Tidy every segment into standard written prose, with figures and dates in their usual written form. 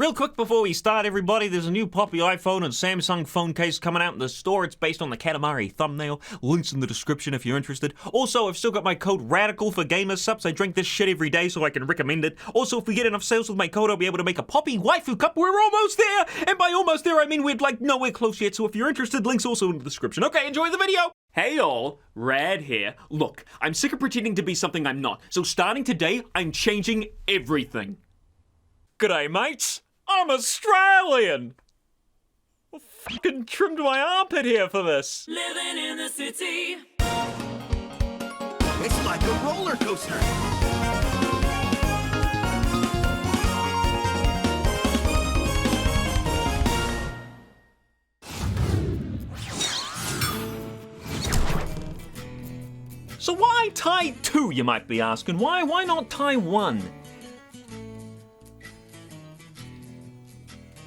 Real quick before we start, everybody, there's a new Poppy iPhone and Samsung phone case coming out in the store. It's based on the Katamari thumbnail. Links in the description if you're interested. Also, I've still got my code RADICAL for gamer subs. I drink this shit every day so I can recommend it. Also, if we get enough sales with my code, I'll be able to make a Poppy waifu cup. We're almost there! And by almost there, I mean we're like nowhere close yet. So if you're interested, links also in the description. Okay, enjoy the video! Hey all, Rad here. Look, I'm sick of pretending to be something I'm not. So starting today, I'm changing everything. G'day, mates. I'm Australian. I fucking trimmed my armpit here for this. Living in the city. It's like a roller coaster. So why Tai 2, you might be asking? Why not Tai 1?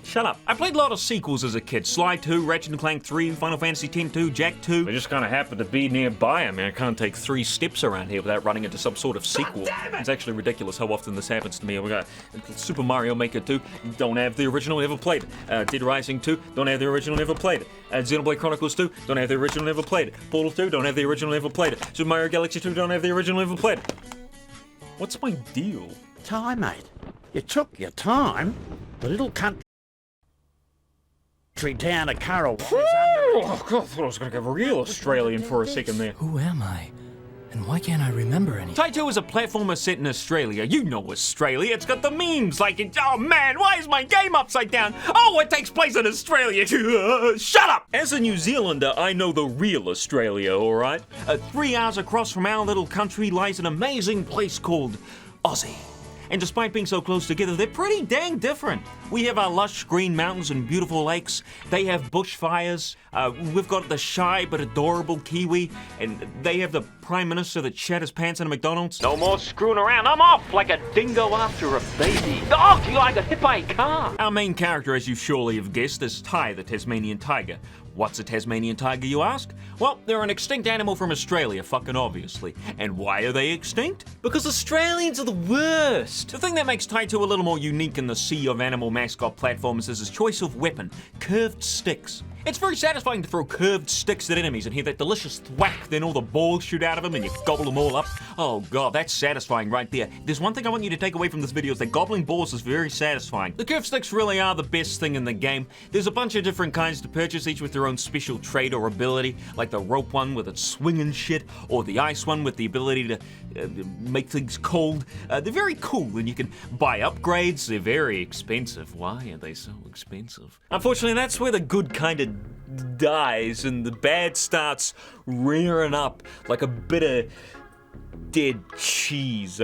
Shut up. I played a lot of sequels as a kid. Sly 2, Ratchet & Clank 3, Final Fantasy X-2, Jak 2. I just kind of happened to be nearby. I mean, I can't take 3 steps around here without running into some sort of sequel. It's actually ridiculous how often this happens to me. We got Super Mario Maker 2, don't have the original, never played it. Dead Rising 2, don't have the original, never played it. Xenoblade Chronicles 2, don't have the original, never played it. Portal 2, don't have the original, never played it. Super Mario Galaxy 2, don't have the original, never played it. What's my deal? Time, mate. You took your time. The little country town of Currawong is under... Oh, God, I thought I was going to go real Australian for a second there. Who am I? And why can't I remember anything? Tai 2 is a platformer set in Australia. You know Australia. It's got the memes like, oh man, why is my game upside down? Oh, it takes place in Australia. Shut up! As a New Zealander, I know the real Australia, alright? 3 hours across from our little country lies an amazing place called Aussie. And despite being so close together, they're pretty dang different. We have our lush green mountains and beautiful lakes. They have bushfires. We've got the shy but adorable Kiwi. And they have the Prime Minister that shat his pants in a McDonald's. No more screwing around. I'm off like a dingo after a baby. Oh, I got hit by a car. Our main character, as you surely have guessed, is Tai, the Tasmanian tiger. What's a Tasmanian tiger, you ask? Well, they're an extinct animal from Australia, fucking obviously. And why are they extinct? Because Australians are the worst. The thing that makes Tai 2 a little more unique in the sea of animal mascot platforms is his choice of weapon, curved sticks. It's very satisfying to throw curved sticks at enemies and hear that delicious thwack, then all the balls shoot out of them and you gobble them all up. Oh god, that's satisfying right there. There's one thing I want you to take away from this video is that gobbling balls is very satisfying. The curved sticks really are the best thing in the game. There's a bunch of different kinds to purchase, each with their own special trait or ability, like the rope one with its swinging shit, or the ice one with the ability to make things cold. They're very cool and you can buy upgrades. They're very expensive. Why are they so expensive? Unfortunately, that's where the good kind of dies and the bad starts rearing up like a bit of dead cheese.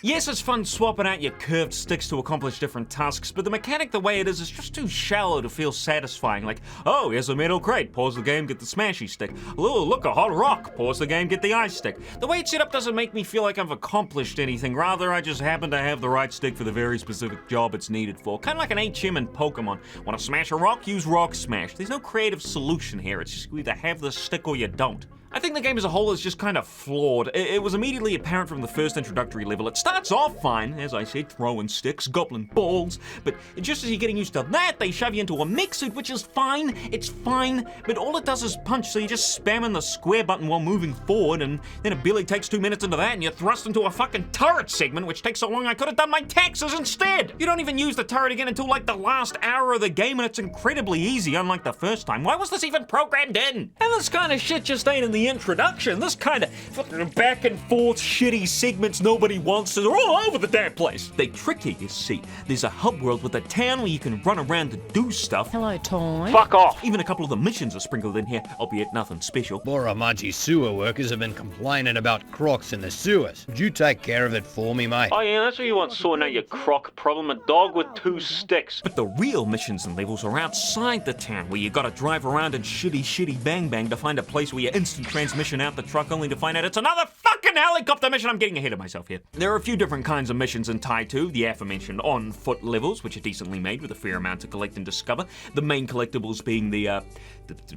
Yes, it's fun swapping out your curved sticks to accomplish different tasks, but the mechanic the way it is just too shallow to feel satisfying. Like, oh, here's a metal crate, pause the game, get the smashy stick. Oh, look, a hot rock, pause the game, get the ice stick. The way it's set up doesn't make me feel like I've accomplished anything, rather I just happen to have the right stick for the very specific job it's needed for. Kind of like an HM in Pokemon. Want to smash a rock? Use Rock Smash. There's no creative solution here, it's just you either have the stick or you don't. I think the game as a whole is just kind of flawed. It was immediately apparent from the first introductory level. It starts off fine, as I said, throwing sticks, gobbling balls, but just as you're getting used to that, they shove you into a mech suit, which is fine, it's fine, but all it does is punch, so you're just spamming the square button while moving forward, and then it barely takes 2 minutes into that, and you're thrust into a fucking turret segment, which takes so long I could have done my taxes instead! You don't even use the turret again until like the last hour of the game, and it's incredibly easy, unlike the first time. Why was this even programmed in? And this kind of shit just ain't in the introduction. This kind of fucking back and forth shitty segments nobody wants are all over the damn place. They trick you see. There's a hub world with a town where you can run around to do stuff. Hello, Toy. Fuck off. Even a couple of the missions are sprinkled in here, albeit nothing special. Boramaji sewer workers have been complaining about crocs in the sewers. Would you take care of it for me, mate? Oh yeah, that's what you want sorting out your croc problem, a dog with 2 sticks. But the real missions and levels are outside the town, where you gotta drive around in shitty bang bang to find a place where you instant transmission out the truck only to find out it's another fucking helicopter mission. I'm getting ahead of myself here. There are a few different kinds of missions in Thai 2. The aforementioned on-foot levels, which are decently made with a fair amount to collect and discover. The main collectibles being the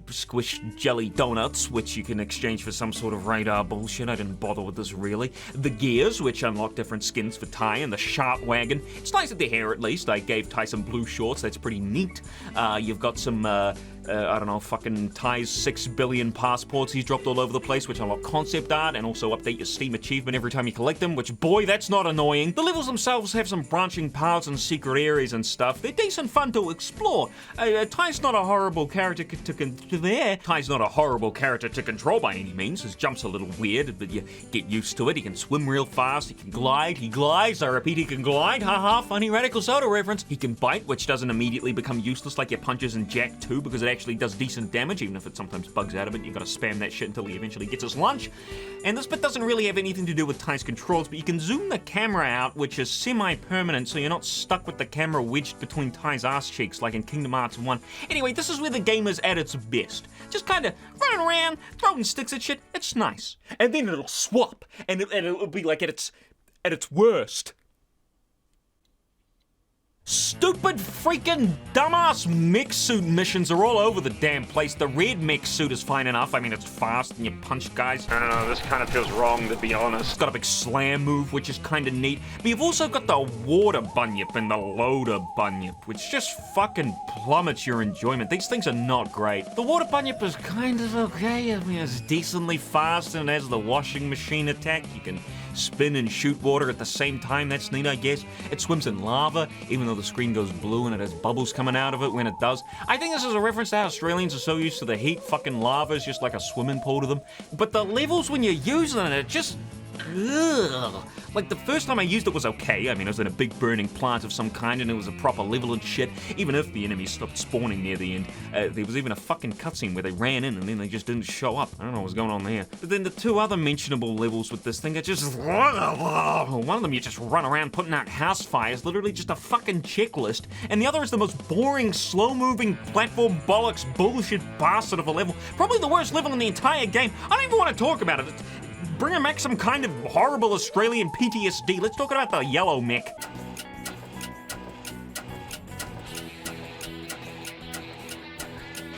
squish jelly donuts, which you can exchange for some sort of radar bullshit. I didn't bother with this really. The gears, which unlock different skins for Ty, and the shark wagon. It's nice that they're here at least. I gave Ty some blue shorts. That's pretty neat. You've got some I don't know, fucking Ty's 6 billion passports he's dropped all over the place, which unlock concept art and also update your Steam achievement every time you collect them, which, boy, that's not annoying. The levels themselves have some branching paths and secret areas and stuff. They're decent fun to explore. Ty's not a horrible character Ty's not a horrible character to control by any means. His jump's a little weird, but you get used to it. He can swim real fast. He can glide. He glides. I repeat, he can glide. Haha, funny RadicalSoda reference. He can bite, which doesn't immediately become useless like your punches in Jak 2, because it actually does decent damage, even if it sometimes bugs out of it. You gotta spam that shit until he eventually gets his lunch. And this bit doesn't really have anything to do with Ty's controls, but you can zoom the camera out, which is semi-permanent, so you're not stuck with the camera wedged between Ty's ass cheeks like in Kingdom Hearts 1. Anyway, this is where the game is at its best. Just kinda running around, throwing sticks at shit. It's nice. And then it'll swap, and it'll be like at its worst. Stupid freaking dumbass mech suit missions are all over the damn place. The red mech suit is fine enough. I mean, it's fast and you punch guys. I don't know, this kind of feels wrong, to be honest. It's got a big slam move, which is kind of neat. But you've also got the water bunyip and the loader bunyip, which just fucking plummets your enjoyment. These things are not great. The water bunyip is kind of okay. I mean, it's decently fast and it has the washing machine attack. You can spin and shoot water at the same time. That's neat, I guess. It swims in lava, even though the screen goes blue and it has bubbles coming out of it when it does. I think this is a reference to how Australians are so used to the heat. Fucking lava is just like a swimming pool to them. But the levels when you're using it, just... ugh. Like, the first time I used it was okay. I mean, I was in a big burning plant of some kind and it was a proper level and shit. Even if the enemies stopped spawning near the end. There was even a fucking cutscene where they ran in and then they just didn't show up. I don't know what was going on there. But then the two other mentionable levels with this thing are just... one of them you just run around putting out house fires, literally just a fucking checklist. And the other is the most boring, slow-moving platform bollocks bullshit bastard of a level. Probably the worst level in the entire game. I don't even want to talk about it. Bring back some kind of horrible Australian PTSD. Let's talk about the yellow mech.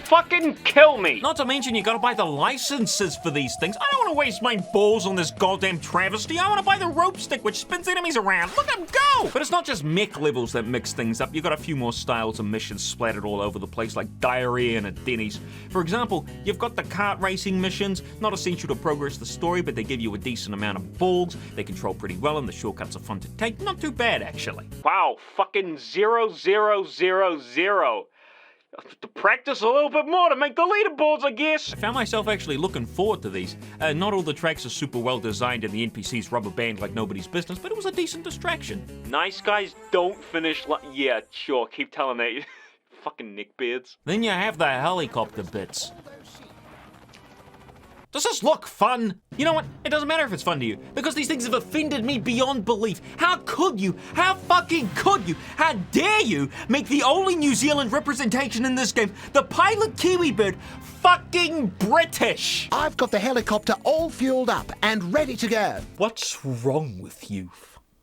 Fucking kill me! Not to mention you gotta buy the licenses for these things. I don't wanna waste my balls on this goddamn travesty. I wanna buy the rope stick which spins enemies around. Look at him go! But it's not just mech levels that mix things up. You got a few more styles of missions splattered all over the place, like diarrhea and a Denny's. For example, you've got the kart racing missions. Not essential to progress the story, but they give you a decent amount of balls. They control pretty well and the shortcuts are fun to take. Not too bad, actually. Wow, fucking 0-0-0-0. To practice a little bit more to make the leaderboards, I guess. I found myself actually looking forward to these. Not all the tracks are super well designed and the NPCs rubber band like nobody's business, but it was a decent distraction. Nice guys don't finish yeah, sure, keep telling that. Fucking neckbeards. Then you have the helicopter bits. Does this look fun? You know what? It doesn't matter if it's fun to you, because these things have offended me beyond belief. How could you? How fucking could you? How dare you make the only New Zealand representation in this game, the pilot Kiwi bird, fucking British? I've got the helicopter all fueled up and ready to go. What's wrong with you,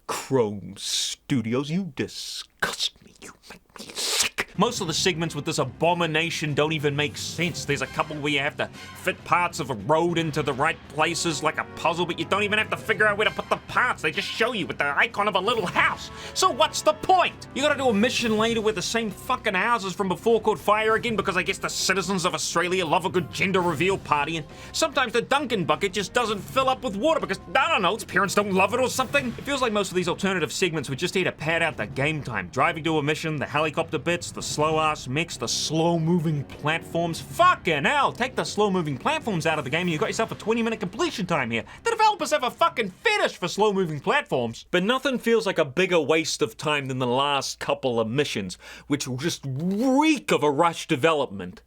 Chrome Studios? You disgust me. You make me sick. Most of the segments with this abomination don't even make sense. There's a couple where you have to fit parts of a road into the right places like a puzzle, but you don't even have to figure out where to put the parts. They just show you with the icon of a little house. So what's the point? You gotta do a mission later with the same fucking houses from before caught fire again, because I guess the citizens of Australia love a good gender reveal party, and sometimes the Dunkin' bucket just doesn't fill up with water because, I don't know, its parents don't love it or something. It feels like most of these alternative segments were just here to pad out the game time. Driving to a mission, the helicopter bits, the slow-ass mix, the slow-moving platforms. Fucking hell, take the slow-moving platforms out of the game and you got yourself a 20-minute completion time here. The developers have a fucking fetish for slow-moving platforms. But nothing feels like a bigger waste of time than the last couple of missions, which just reek of a rush development.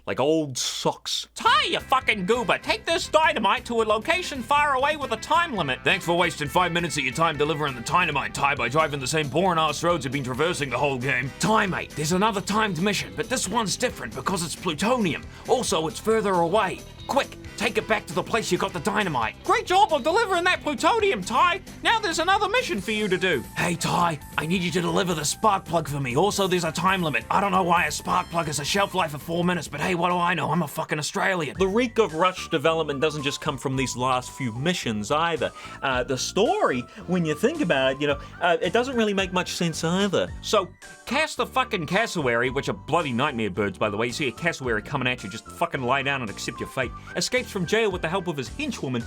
like old socks. Ty, you fucking goober, take this dynamite to a location far away with a time limit. Thanks for wasting 5 minutes of your time delivering the dynamite, Ty, by driving the same boring-ass roads you've been traversing the whole game. Ty, mate, there's another timed mission, but this one's different because it's plutonium. Also, it's further away. Quick, take it back to the place you got the dynamite. Great job of delivering that plutonium, Ty. Now there's another mission for you to do. Hey, Ty, I need you to deliver the spark plug for me. Also, there's a time limit. I don't know why a spark plug has a shelf life of 4 minutes, but hey, what do I know? I'm a fucking Australian. The reek of rushed development doesn't just come from these last few missions either. The story, when you think about it, it doesn't really make much sense either. So, cast the fucking cassowary, which are bloody nightmare birds, by the way. You see a cassowary coming at you, just fucking lie down and accept your fate. Escapes from jail with the help of his henchwoman,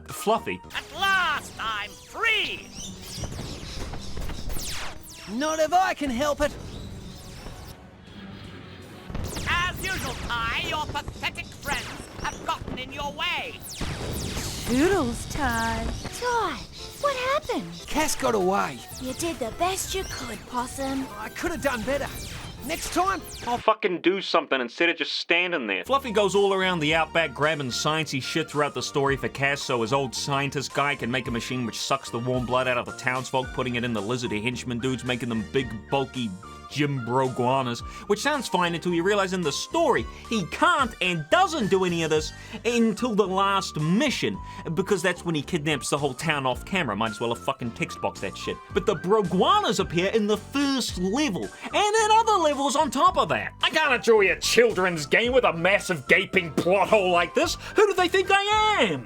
Fluffy. At last, I'm free! Not if I can help it. As usual, Ty, your pathetic friends have gotten in your way. Toodles, Ty. Ty, what happened? Cass got away. You did the best you could, Possum. I could have done better. Next time, I'll fucking do something instead of just standing there. Fluffy goes all around the outback grabbing sciencey shit throughout the story for Cass so his old scientist guy can make a machine which sucks the warm blood out of the townsfolk, putting it in the lizardy henchman dudes, making them big, bulky Jim Broguanas, which sounds fine until you realize in the story he can't and doesn't do any of this until the last mission, because that's when he kidnaps the whole town off camera. Might as well have fucking text boxed that shit. But the Broguanas appear in the first level, and in other levels on top of that. I can't enjoy a children's game with a massive gaping plot hole like this. Who do they think I am?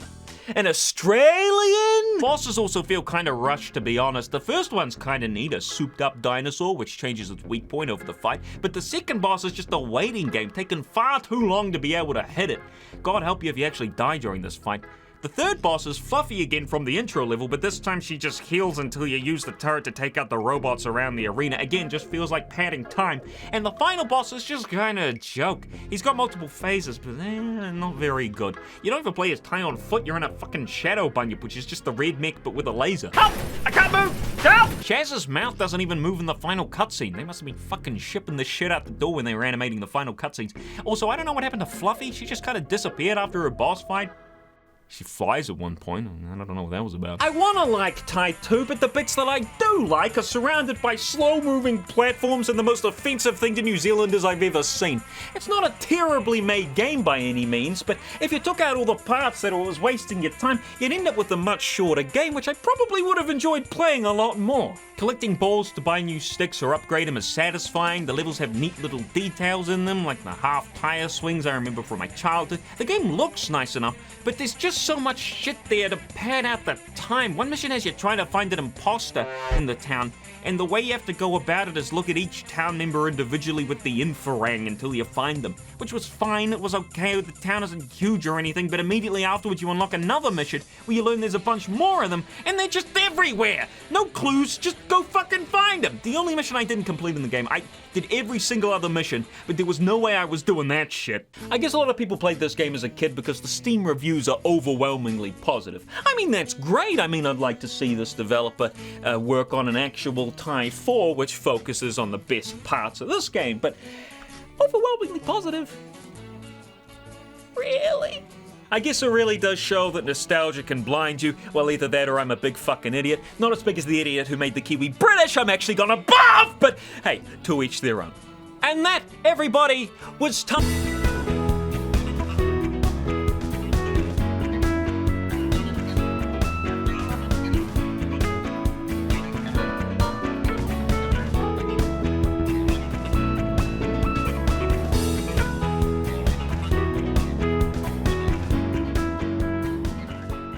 An Australian? Bosses also feel kind of rushed, to be honest. The first one's kind of neat, a souped up dinosaur which changes its weak point over the fight, but the second boss is just a waiting game, taking far too long to be able to hit it. God help you if you actually die during this fight. The third boss is Fluffy again from the intro level, but this time she just heals until you use the turret to take out the robots around the arena. Again, just feels like padding time. And the final boss is just kind of a joke. He's got multiple phases, but not very good. You don't even play as Ty on foot, you're in a fucking shadow bunyip, which is just the red mech but with a laser. Help! I can't move! Help! Chaz's mouth doesn't even move in the final cutscene. They must have been fucking shipping this shit out the door when they were animating the final cutscenes. Also, I don't know what happened to Fluffy. She just kind of disappeared after her boss fight. She flies at one point. I don't know what that was about. I want to like Ty too, but the bits that I do like are surrounded by slow-moving platforms and the most offensive thing to New Zealanders I've ever seen. It's not a terribly made game by any means, but if you took out all the parts that was wasting your time, you'd end up with a much shorter game, which I probably would have enjoyed playing a lot more. Collecting balls to buy new sticks or upgrade them is satisfying. The levels have neat little details in them, like the half tire swings I remember from my childhood. The game looks nice enough, but there's just so much shit there to pad out the time. One mission has you trying to find an imposter in the town, and the way you have to go about it is look at each town member individually with the infrarang until you find them, which was fine. It was okay. The town isn't huge or anything, but immediately afterwards you unlock another mission where you learn there's a bunch more of them, and they're just everywhere. No clues, just go fucking find them. The only mission I didn't complete in the game, I did every single other mission, but there was no way I was doing that shit. I guess a lot of people played this game as a kid because the Steam reviews are overwhelmingly positive. I mean, that's great. I mean, I'd like to see this developer work on an actual Ty 4, which focuses on the best parts of this game, but overwhelmingly positive? Really? I guess it really does show that nostalgia can blind you. Well, either that or I'm a big fucking idiot. Not as big as the idiot who made the Kiwi British. I'm actually gonna buff! But hey, to each their own. And that, everybody, was time.